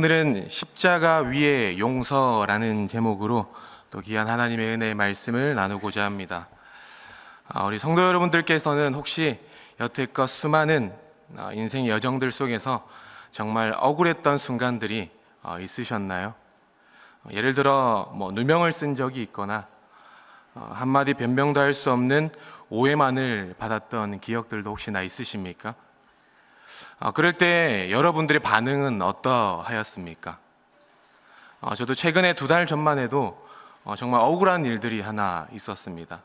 오늘은 십자가 위의 용서라는 제목으로 또 귀한 하나님의 은혜의 말씀을 나누고자 합니다. 우리 성도 여러분들께서는 혹시 여태껏 수많은 인생 여정들 속에서 정말 억울했던 순간들이 있으셨나요? 예를 들어 누명을 쓴 적이 있거나 한마디 변명도 할 수 없는 오해만을 받았던 기억들도 혹시나 있으십니까? 그럴 때 여러분들의 반응은 어떠하였습니까? 저도 최근에 2달 전만 해도 정말 억울한 일들이 하나 있었습니다.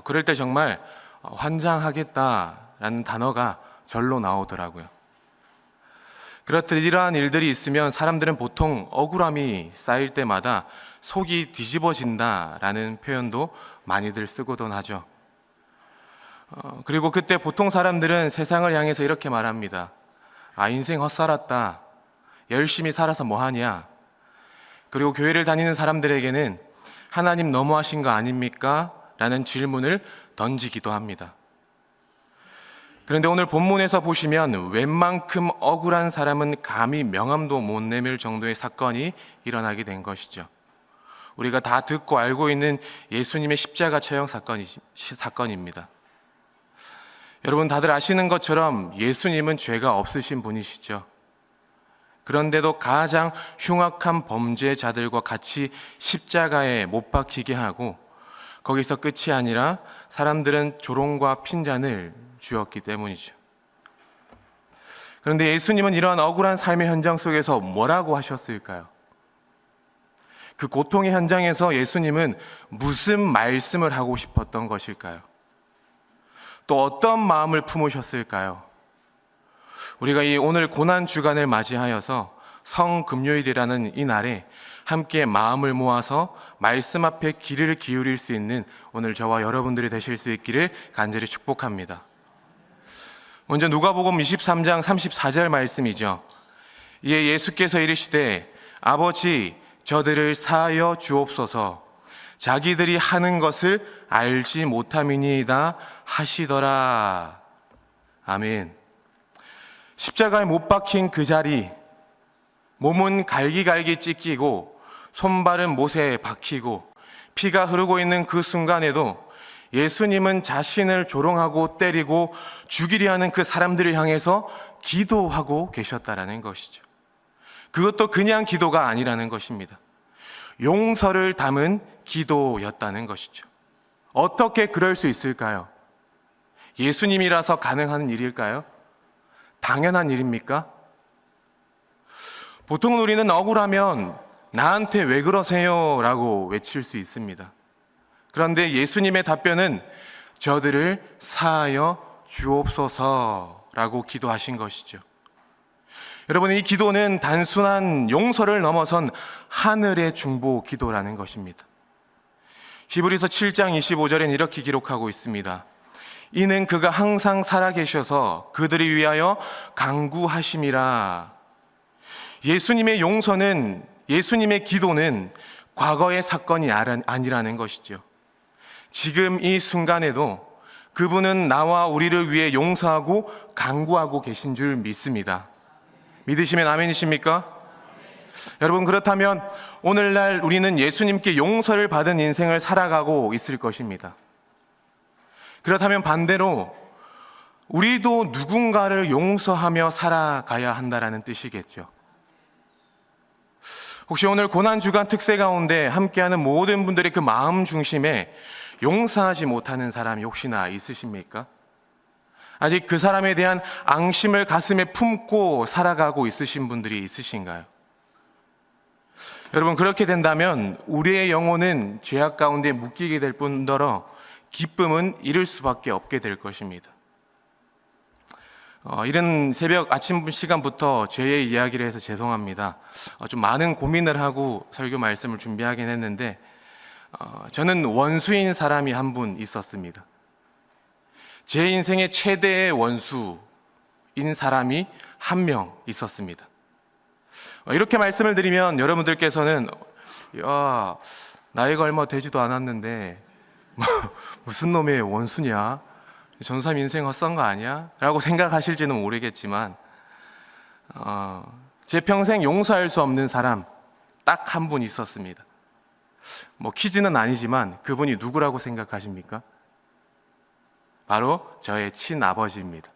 그럴 때 정말 환장하겠다라는 단어가 절로 나오더라고요. 그렇듯 이러한 일들이 있으면 사람들은 보통 억울함이 쌓일 때마다 속이 뒤집어진다라는 표현도 많이들 쓰고도 하죠. 그리고 그때 보통 사람들은 세상을 향해서 이렇게 말합니다. 인생 헛살았다. 열심히 살아서 뭐하냐. 그리고 교회를 다니는 사람들에게는 하나님 너무하신 거 아닙니까? 라는 질문을 던지기도 합니다. 그런데 오늘 본문에서 보시면 웬만큼 억울한 사람은 감히 명함도 못 내밀 정도의 사건이 일어나게 된 것이죠. 우리가 다 듣고 알고 있는 예수님의 십자가 처형 사건입니다. 여러분 다들 아시는 것처럼 예수님은 죄가 없으신 분이시죠. 그런데도 가장 흉악한 범죄자들과 같이 십자가에 못 박히게 하고 거기서 끝이 아니라 사람들은 조롱과 핀잔을 주었기 때문이죠. 그런데 예수님은 이러한 억울한 삶의 현장 속에서 뭐라고 하셨을까요? 그 고통의 현장에서 예수님은 무슨 말씀을 하고 싶었던 것일까요? 또 어떤 마음을 품으셨을까요? 우리가 이 오늘 고난 주간을 맞이하여서 성금요일이라는 이 날에 함께 마음을 모아서 말씀 앞에 귀를 기울일 수 있는 오늘 저와 여러분들이 되실 수 있기를 간절히 축복합니다. 먼저 누가복음 23장 34절 말씀이죠. 이에 예수께서 이르시되 아버지 저들을 사하여 주옵소서 자기들이 하는 것을 알지 못함이니이다 하시더라. 아멘. 십자가에 못 박힌 그 자리, 몸은 갈기갈기 찢기고 손발은 못에 박히고 피가 흐르고 있는 그 순간에도 예수님은 자신을 조롱하고 때리고 죽이려 하는 그 사람들을 향해서 기도하고 계셨다라는 것이죠. 그것도 그냥 기도가 아니라는 것입니다. 용서를 담은 기도였다는 것이죠. 어떻게 그럴 수 있을까요? 예수님이라서 가능한 일일까요? 당연한 일입니까? 보통 우리는 억울하면 나한테 왜 그러세요? 라고 외칠 수 있습니다. 그런데 예수님의 답변은 저들을 사하여 주옵소서 라고 기도하신 것이죠. 여러분, 이 기도는 단순한 용서를 넘어선 하늘의 중보 기도라는 것입니다. 히브리서 7장 25절엔 이렇게 기록하고 있습니다. 이는 그가 항상 살아계셔서 그들을 위하여 간구하심이라. 예수님의 용서는, 예수님의 기도는 과거의 사건이 아니라는 것이죠. 지금 이 순간에도 그분은 나와 우리를 위해 용서하고 간구하고 계신 줄 믿습니다. 믿으시면 아멘이십니까? 여러분, 그렇다면 오늘날 우리는 예수님께 용서를 받은 인생을 살아가고 있을 것입니다. 그렇다면 반대로 우리도 누군가를 용서하며 살아가야 한다는 뜻이겠죠. 혹시 오늘 고난주간 특세 가운데 함께하는 모든 분들의 그 마음 중심에 용서하지 못하는 사람이 혹시나 있으십니까? 아직 그 사람에 대한 앙심을 가슴에 품고 살아가고 있으신 분들이 있으신가요? 여러분, 그렇게 된다면 우리의 영혼은 죄악 가운데 묶이게 될 뿐더러 기쁨은 잃을 수밖에 없게 될 것입니다. 이른 새벽 아침 시간부터 죄의 이야기를 해서 죄송합니다. 좀 많은 고민을 하고 설교 말씀을 준비하긴 했는데 저는 원수인 사람이 한 분 있었습니다. 제 인생의 최대의 원수인 사람이 한 명 있었습니다. 이렇게 말씀을 드리면 여러분들께서는 야, 나이가 얼마 되지도 않았는데 무슨 놈의 원수냐? 전삼 인생 헛산 거 아니야? 라고 생각하실지는 모르겠지만 제 평생 용서할 수 없는 사람 딱 한 분 있었습니다. 퀴즈는 아니지만 그분이 누구라고 생각하십니까? 바로 저의 친아버지입니다.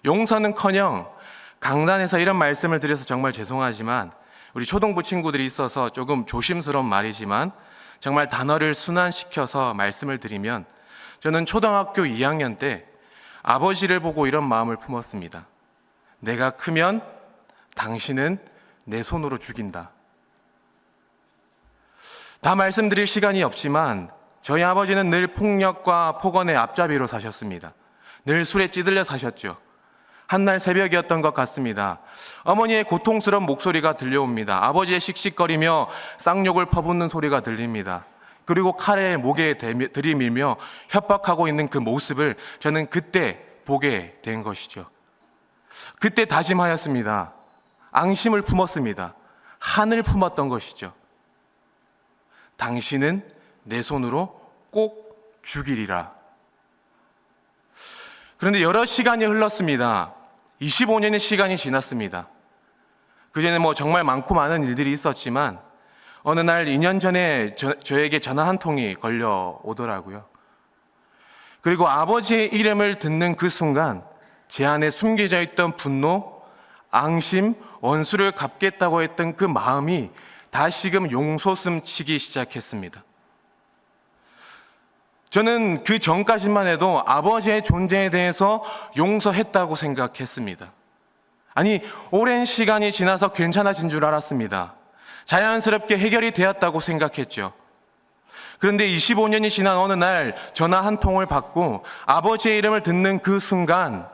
용서는커녕 강단에서 이런 말씀을 드려서 정말 죄송하지만 우리 초등부 친구들이 있어서 조금 조심스러운 말이지만 정말 단어를 순환시켜서 말씀을 드리면 저는 초등학교 2학년 때 아버지를 보고 이런 마음을 품었습니다. 내가 크면 당신은 내 손으로 죽인다. 다 말씀드릴 시간이 없지만 저희 아버지는 늘 폭력과 폭언의 앞잡이로 사셨습니다. 늘 술에 찌들려 사셨죠. 한날 새벽이었던 것 같습니다. 어머니의 고통스러운 목소리가 들려옵니다. 아버지의 씩씩거리며 쌍욕을 퍼붓는 소리가 들립니다. 그리고 칼에 목에 들이밀며 협박하고 있는 그 모습을 저는 그때 보게 된 것이죠. 그때 다짐하였습니다. 앙심을 품었습니다. 한을 품었던 것이죠. 당신은 내 손으로 꼭 죽이리라. 그런데 여러 시간이 흘렀습니다. 25년의 시간이 지났습니다. 그전에 정말 많고 많은 일들이 있었지만 어느 날 2년 전에 저에게 전화 한 통이 걸려오더라고요. 그리고 아버지의 이름을 듣는 그 순간 제 안에 숨겨져 있던 분노, 앙심, 원수를 갚겠다고 했던 그 마음이 다시금 용솟음 치기 시작했습니다. 저는 그 전까지만 해도 아버지의 존재에 대해서 용서했다고 생각했습니다. 아니, 오랜 시간이 지나서 괜찮아진 줄 알았습니다. 자연스럽게 해결이 되었다고 생각했죠. 그런데 25년이 지난 어느 날 전화 한 통을 받고 아버지의 이름을 듣는 그 순간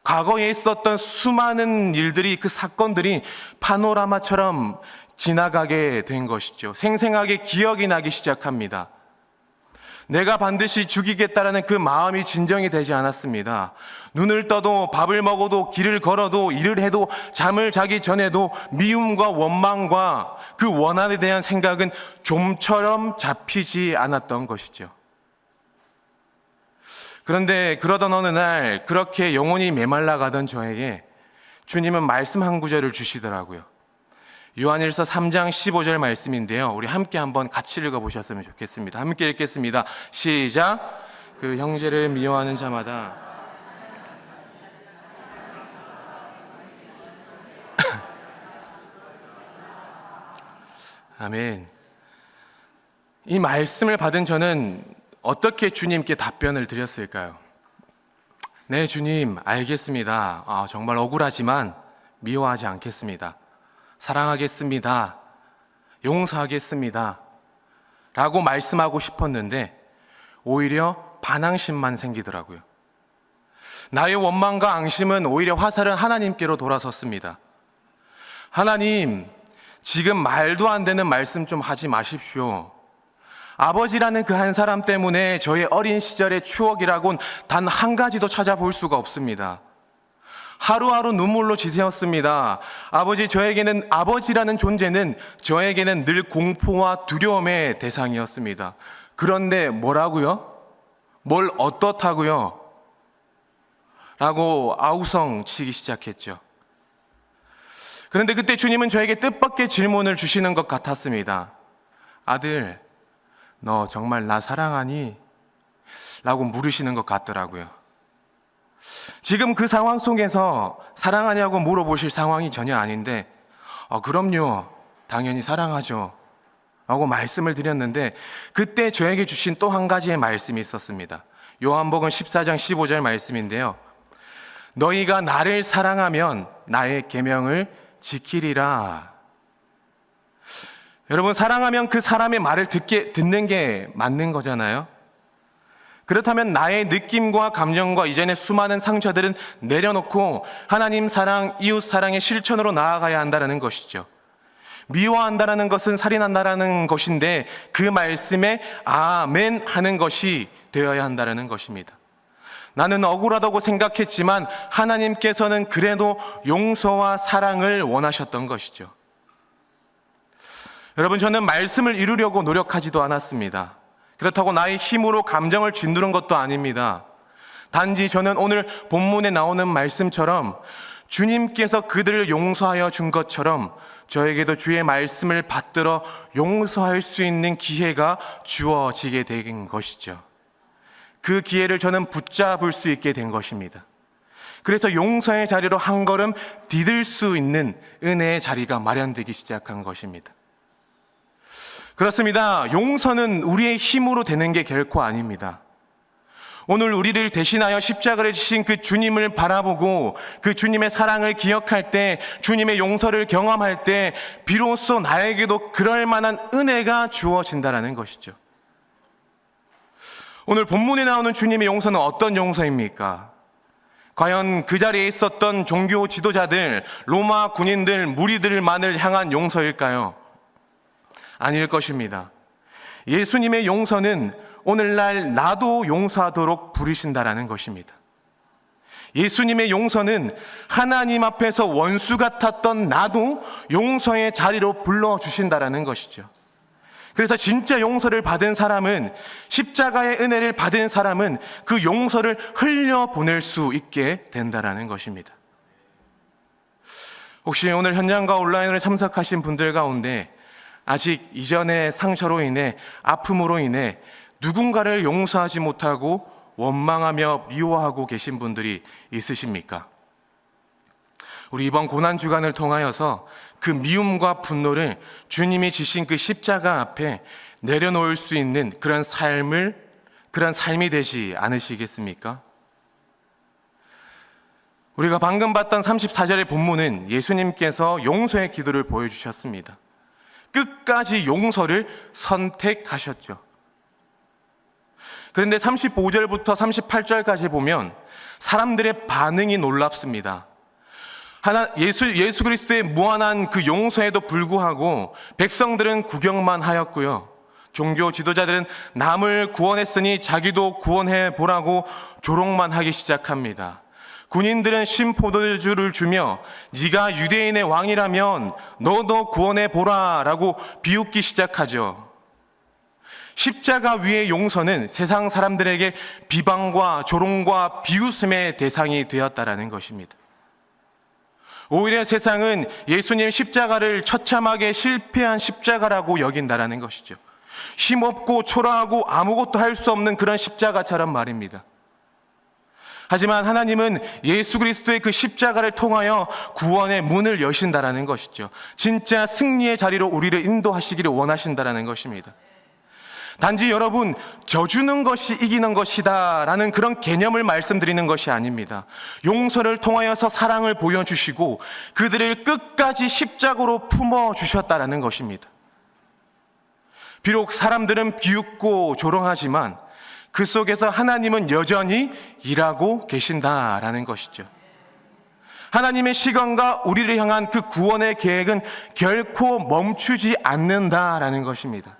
과거에 있었던 수많은 일들이, 그 사건들이 파노라마처럼 지나가게 된 것이죠. 생생하게 기억이 나기 시작합니다. 내가 반드시 죽이겠다라는 그 마음이 진정이 되지 않았습니다. 눈을 떠도 밥을 먹어도 길을 걸어도 일을 해도 잠을 자기 전에도 미움과 원망과 그 원한에 대한 생각은 좀처럼 잡히지 않았던 것이죠. 그런데 그러던 어느 날 그렇게 영혼이 메말라 가던 저에게 주님은 말씀 한 구절을 주시더라고요. 요한일서 3장 15절 말씀인데요. 우리 함께 한번 같이 읽어보셨으면 좋겠습니다. 함께 읽겠습니다. 시작. 그 형제를 미워하는 자마다 아멘. 이 말씀을 받은 저는 어떻게 주님께 답변을 드렸을까요? 네, 주님, 알겠습니다. 정말 억울하지만 미워하지 않겠습니다. 사랑하겠습니다. 용서하겠습니다. 라고 말씀하고 싶었는데 오히려 반항심만 생기더라고요. 나의 원망과 앙심은 오히려 화살은 하나님께로 돌아섰습니다. 하나님, 지금 말도 안 되는 말씀 좀 하지 마십시오. 아버지라는 그 한 사람 때문에 저의 어린 시절의 추억이라곤 단 한 가지도 찾아볼 수가 없습니다. 하루하루 눈물로 지새웠습니다. 저에게는 아버지라는 존재는 저에게는 늘 공포와 두려움의 대상이었습니다. 그런데 뭐라고요? 뭘 어떻다고요? 라고 아우성 치기 시작했죠. 그런데 그때 주님은 저에게 뜻밖의 질문을 주시는 것 같았습니다. 아들, 너 정말 나 사랑하니? 라고 물으시는 것 같더라고요. 지금 그 상황 속에서 사랑하냐고 물어보실 상황이 전혀 아닌데 그럼요, 당연히 사랑하죠 라고 말씀을 드렸는데 그때 저에게 주신 또 한 가지의 말씀이 있었습니다. 요한복음 14장 15절 말씀인데요. 너희가 나를 사랑하면 나의 계명을 지키리라. 여러분, 사랑하면 그 사람의 말을 듣는 게 맞는 거잖아요. 그렇다면 나의 느낌과 감정과 이전의 수많은 상처들은 내려놓고 하나님 사랑, 이웃 사랑의 실천으로 나아가야 한다는 것이죠. 미워한다는 것은 살인한다는 것인데 그 말씀에 아멘 하는 것이 되어야 한다는 것입니다. 나는 억울하다고 생각했지만 하나님께서는 그래도 용서와 사랑을 원하셨던 것이죠. 여러분, 저는 말씀을 이루려고 노력하지도 않았습니다. 그렇다고 나의 힘으로 감정을 짓누른 것도 아닙니다. 단지 저는 오늘 본문에 나오는 말씀처럼 주님께서 그들을 용서하여 준 것처럼 저에게도 주의 말씀을 받들어 용서할 수 있는 기회가 주어지게 된 것이죠. 그 기회를 저는 붙잡을 수 있게 된 것입니다. 그래서 용서의 자리로 한 걸음 디딜 수 있는 은혜의 자리가 마련되기 시작한 것입니다. 그렇습니다. 용서는 우리의 힘으로 되는 게 결코 아닙니다. 오늘 우리를 대신하여 십자가를 지신 그 주님을 바라보고 그 주님의 사랑을 기억할 때, 주님의 용서를 경험할 때 비로소 나에게도 그럴 만한 은혜가 주어진다는 것이죠. 오늘 본문에 나오는 주님의 용서는 어떤 용서입니까? 과연 그 자리에 있었던 종교 지도자들, 로마 군인들, 무리들만을 향한 용서일까요? 아닐 것입니다. 예수님의 용서는 오늘날 나도 용서하도록 부르신다라는 것입니다. 예수님의 용서는 하나님 앞에서 원수 같았던 나도 용서의 자리로 불러주신다라는 것이죠. 그래서 진짜 용서를 받은 사람은, 십자가의 은혜를 받은 사람은 그 용서를 흘려보낼 수 있게 된다라는 것입니다. 혹시 오늘 현장과 온라인으로 참석하신 분들 가운데 아직 이전의 상처로 인해, 아픔으로 인해 누군가를 용서하지 못하고 원망하며 미워하고 계신 분들이 있으십니까? 우리 이번 고난주간을 통하여서 그 미움과 분노를 주님이 지신 그 십자가 앞에 내려놓을 수 있는 그런 삶이 되지 않으시겠습니까? 우리가 방금 봤던 34절의 본문은 예수님께서 용서의 기도를 보여주셨습니다. 끝까지 용서를 선택하셨죠. 그런데 35절부터 38절까지 보면 사람들의 반응이 놀랍습니다. 예수 그리스도의 무한한 그 용서에도 불구하고 백성들은 구경만 하였고요. 종교 지도자들은 남을 구원했으니 자기도 구원해 보라고 조롱만 하기 시작합니다. 군인들은 신포도주를 주며 네가 유대인의 왕이라면 너도 구원해 보라라고 비웃기 시작하죠. 십자가 위의 용서는 세상 사람들에게 비방과 조롱과 비웃음의 대상이 되었다라는 것입니다. 오히려 세상은 예수님 십자가를 처참하게 실패한 십자가라고 여긴다라는 것이죠. 힘없고 초라하고 아무것도 할 수 없는 그런 십자가처럼 말입니다. 하지만 하나님은 예수 그리스도의 그 십자가를 통하여 구원의 문을 여신다라는 것이죠. 진짜 승리의 자리로 우리를 인도하시기를 원하신다라는 것입니다. 단지 여러분, 져주는 것이 이기는 것이다 라는 그런 개념을 말씀드리는 것이 아닙니다. 용서를 통하여서 사랑을 보여주시고 그들을 끝까지 십자가로 품어주셨다라는 것입니다. 비록 사람들은 비웃고 조롱하지만 그 속에서 하나님은 여전히 일하고 계신다라는 것이죠. 하나님의 시간과 우리를 향한 그 구원의 계획은 결코 멈추지 않는다라는 것입니다.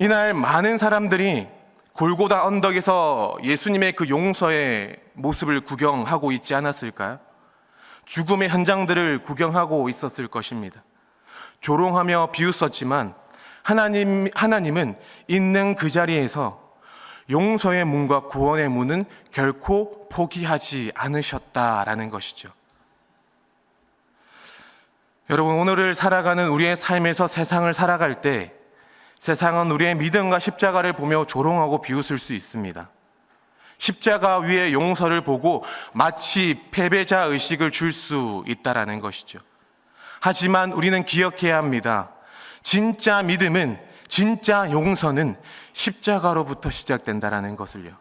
이날 많은 사람들이 골고다 언덕에서 예수님의 그 용서의 모습을 구경하고 있지 않았을까요? 죽음의 현장들을 구경하고 있었을 것입니다. 조롱하며 비웃었지만 하나님은 있는 그 자리에서 용서의 문과 구원의 문은 결코 포기하지 않으셨다라는 것이죠. 여러분, 오늘을 살아가는 우리의 삶에서 세상을 살아갈 때 세상은 우리의 믿음과 십자가를 보며 조롱하고 비웃을 수 있습니다. 십자가 위에 용서를 보고 마치 패배자 의식을 줄 수 있다라는 것이죠. 하지만 우리는 기억해야 합니다. 진짜 믿음은, 진짜 용서는 십자가로부터 시작된다라는 것을요.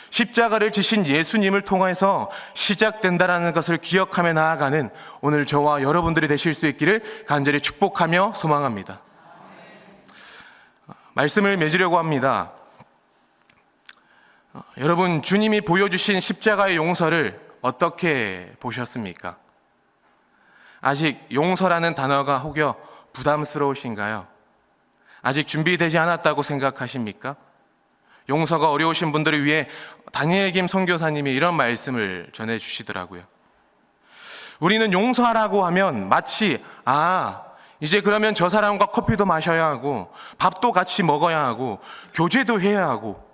십자가를 지신 예수님을 통해서 시작된다라는 것을 기억하며 나아가는 오늘 저와 여러분들이 되실 수 있기를 간절히 축복하며 소망합니다. 말씀을 맺으려고 합니다. 여러분, 주님이 보여주신 십자가의 용서를 어떻게 보셨습니까? 아직 용서라는 단어가 혹여 부담스러우신가요? 아직 준비되지 않았다고 생각하십니까? 용서가 어려우신 분들을 위해 다니엘 김 선교사님이 이런 말씀을 전해주시더라고요. 우리는 용서하라고 하면 마치 이제 그러면 저 사람과 커피도 마셔야 하고 밥도 같이 먹어야 하고 교제도 해야 하고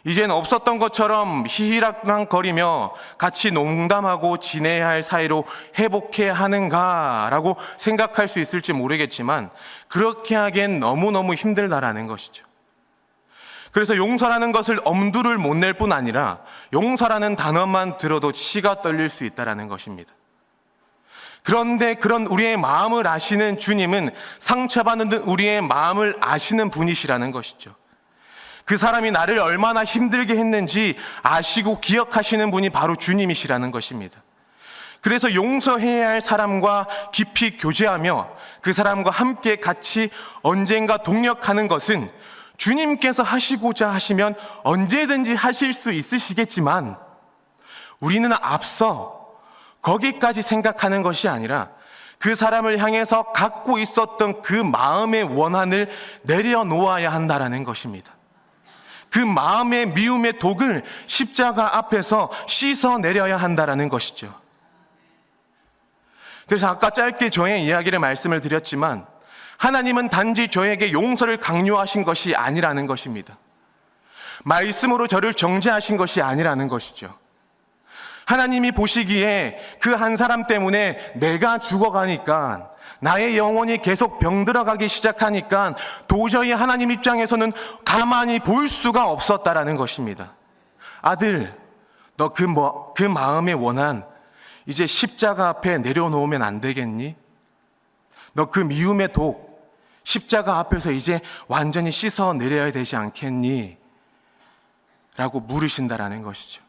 이젠 없었던 것처럼 희희락락거리며 같이 농담하고 지내야 할 사이로 회복해야 하는가라고 생각할 수 있을지 모르겠지만 그렇게 하기엔 너무너무 힘들다라는 것이죠. 그래서 용서라는 것을 엄두를 못 낼 뿐 아니라 용서라는 단어만 들어도 치가 떨릴 수 있다는 것입니다. 그런데 그런 우리의 마음을 아시는 주님은 상처받는 우리의 마음을 아시는 분이시라는 것이죠. 그 사람이 나를 얼마나 힘들게 했는지 아시고 기억하시는 분이 바로 주님이시라는 것입니다. 그래서 용서해야 할 사람과 깊이 교제하며 그 사람과 함께 같이 언젠가 동역하는 것은 주님께서 하시고자 하시면 언제든지 하실 수 있으시겠지만 우리는 앞서 거기까지 생각하는 것이 아니라 그 사람을 향해서 갖고 있었던 그 마음의 원한을 내려놓아야 한다는 것입니다. 그 마음의 미움의 독을 십자가 앞에서 씻어내려야 한다는 것이죠. 그래서 아까 짧게 저의 이야기를 말씀을 드렸지만 하나님은 단지 저에게 용서를 강요하신 것이 아니라는 것입니다. 말씀으로 저를 정죄하신 것이 아니라는 것이죠. 하나님이 보시기에 그 한 사람 때문에 내가 죽어가니까 나의 영혼이 계속 병들어가기 시작하니까 도저히 하나님 입장에서는 가만히 볼 수가 없었다라는 것입니다. 아들, 너 그 마음의 원한 이제 십자가 앞에 내려놓으면 안 되겠니? 너 그 미움의 독 십자가 앞에서 이제 완전히 씻어내려야 되지 않겠니? 라고 물으신다라는 것이죠.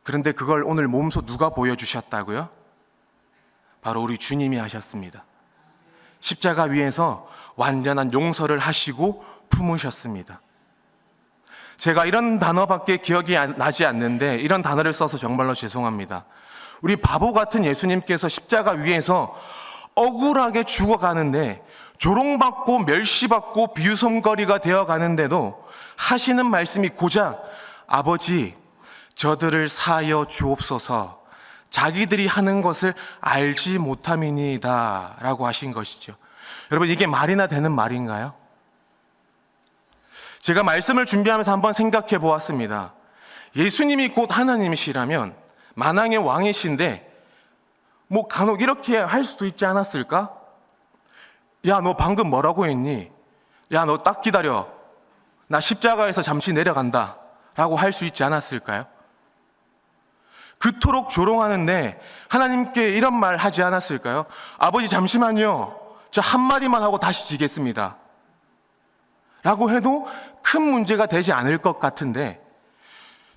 그런데 그걸 오늘 몸소 누가 보여주셨다고요? 바로 우리 주님이 하셨습니다. 십자가 위에서 완전한 용서를 하시고 품으셨습니다. 제가 이런 단어밖에 기억이 나지 않는데 이런 단어를 써서 정말로 죄송합니다. 우리 바보 같은 예수님께서 십자가 위에서 억울하게 죽어가는데 조롱받고 멸시받고 비웃음거리가 되어가는데도 하시는 말씀이 고작 아버지 저들을 사하여 주옵소서 자기들이 하는 것을 알지 못함이니이다 라고 하신 것이죠. 여러분 이게 말이나 되는 말인가요? 제가 말씀을 준비하면서 한번 생각해 보았습니다. 예수님이 곧 하나님이시라면 만왕의 왕이신데 뭐 간혹 이렇게 할 수도 있지 않았을까? 야, 너 방금 뭐라고 했니? 야, 너 딱 기다려. 나 십자가에서 잠시 내려간다 라고 할 수 있지 않았을까요? 그토록 조롱하는데 하나님께 이런 말 하지 않았을까요? 아버지 잠시만요. 저 한마디만 하고 다시 지겠습니다. 라고 해도 큰 문제가 되지 않을 것 같은데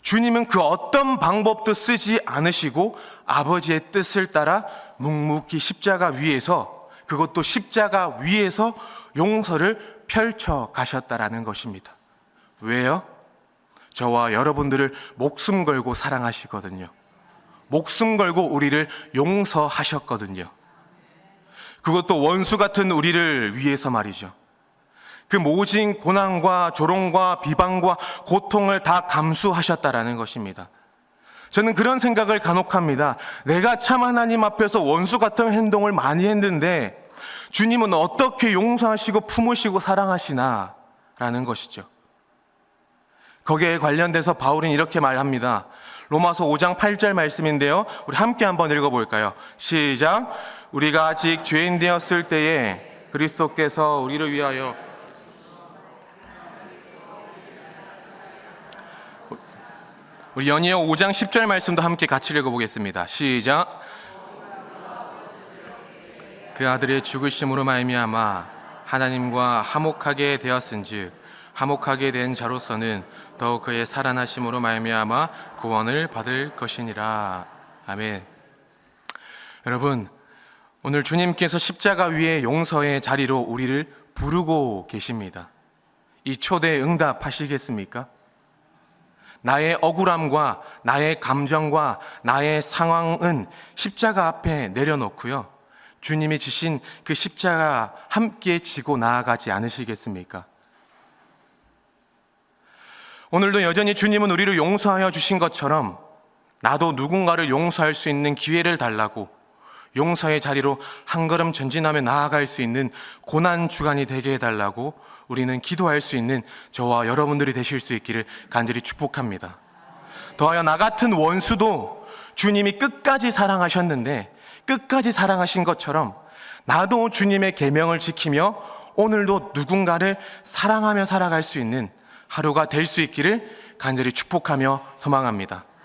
주님은 그 어떤 방법도 쓰지 않으시고 아버지의 뜻을 따라 묵묵히 십자가 위에서 그것도 십자가 위에서 용서를 펼쳐 가셨다라는 것입니다. 왜요? 저와 여러분들을 목숨 걸고 사랑하시거든요. 목숨 걸고 우리를 용서하셨거든요. 그것도 원수 같은 우리를 위해서 말이죠. 그 모진 고난과 조롱과 비방과 고통을 다 감수하셨다라는 것입니다. 저는 그런 생각을 간혹 합니다. 내가 참 하나님 앞에서 원수 같은 행동을 많이 했는데 주님은 어떻게 용서하시고 품으시고 사랑하시나 라는 것이죠. 거기에 관련돼서 바울은 이렇게 말합니다. 로마서 5장 8절 말씀인데요. 우리 함께 한번 읽어볼까요? 시작. 우리가 아직 죄인 되었을 때에 그리스도께서 우리를 위하여 우리 연이어 5장 10절 말씀도 함께 같이 읽어보겠습니다. 시작. 그 아들의 죽으심으로 말미암아 하나님과 화목하게 되었은즉 화목하게 된 자로서는 더욱 그의 살아나심으로 말미암아 구원을 받을 것이니라. 아멘. 여러분, 오늘 주님께서 십자가 위에 용서의 자리로 우리를 부르고 계십니다. 이 초대에 응답하시겠습니까? 나의 억울함과 나의 감정과 나의 상황은 십자가 앞에 내려놓고요. 주님이 지신 그 십자가 함께 지고 나아가지 않으시겠습니까? 오늘도 여전히 주님은 우리를 용서하여 주신 것처럼 나도 누군가를 용서할 수 있는 기회를 달라고 용서의 자리로 한 걸음 전진하며 나아갈 수 있는 고난 주간이 되게 해달라고 우리는 기도할 수 있는 저와 여러분들이 되실 수 있기를 간절히 축복합니다. 더하여 나 같은 원수도 주님이 끝까지 사랑하셨는데 끝까지 사랑하신 것처럼 나도 주님의 계명을 지키며 오늘도 누군가를 사랑하며 살아갈 수 있는 하루가 될 수 있기를 간절히 축복하며 소망합니다.